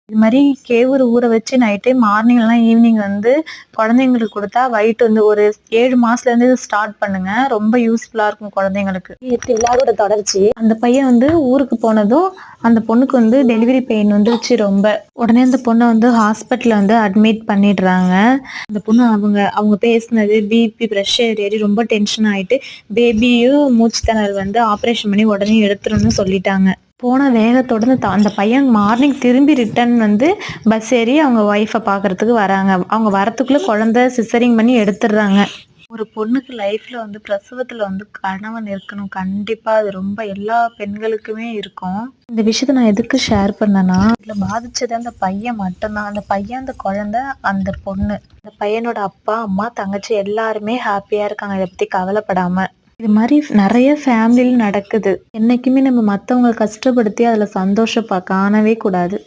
இது மாதிரி கேவுரு ஊற வச்சு நைட்டே மார்னிங் எல்லாம் ஈவினிங் வந்து குழந்தைங்களுக்கு கொடுத்தா வயிற்று வந்து ஒரு 7 மாசத்துல இருந்து ஸ்டார்ட் பண்ணுங்க. ரொம்ப யூஸ்ஃபுல்லா இருக்கும் குழந்தைங்களுக்கு. எல்லாரோட தொடர்ச்சி. அந்த பையன் வந்து ஊருக்கு போனதும் அந்த பொண்ணுக்கு வந்து டெலிவரி பெயின் வந்துருச்சு ரொம்ப. உடனே அந்த பொண்ணை வந்து ஹாஸ்பிட்டல்ல வந்து அட்மிட் பண்ணிடுறாங்க. அந்த பொண்ணு அவங்க பேசினது பிபி ப்ரெஷர் ஏறி ரொம்ப டென்ஷன் ஆயிட்டு பேபியும் மூச்சு திணறல் வந்து ஆப்ரேஷன் பண்ணி உடனே எடுத்துருன்னு சொல்லிட்டாங்க. போன வேகத்தோட அந்த பையன் மார்னிங் திரும்பி ரிட்டர்ன் வந்து பஸ் ஏறி அவங்க ஒய்ஃபை பார்க்கறதுக்கு வராங்க. அவங்க வரத்துக்குள்ள குழந்தை சிசரிங் பண்ணி எடுத்துடுறாங்க. ஒரு பொண்ணுக்கு லைஃப்ல வந்து பிரசவத்துல வந்து கணவன் இருக்கணும். கண்டிப்பா அது ரொம்ப எல்லா பெண்களுக்குமே இருக்கும். இந்த விஷயத்த நான் எதுக்கு ஷேர் பண்ணேன்னா, இதுல பாதிச்சது அந்த பையன் மட்டும்தான். அந்த பையன், அந்த குழந்தை, அந்த பொண்ணு, அந்த பையனோட அப்பா அம்மா தங்கச்சி எல்லாருமே ஹாப்பியா இருக்காங்க இதை பத்தி கவலைப்படாம. இது மாதிரி நிறைய ஃபேமிலியில் நடக்குது. என்னைக்குமே நம்ம மற்றவங்களை கஷ்டப்படுத்தி அதில் சந்தோஷம் காணவே கூடாது.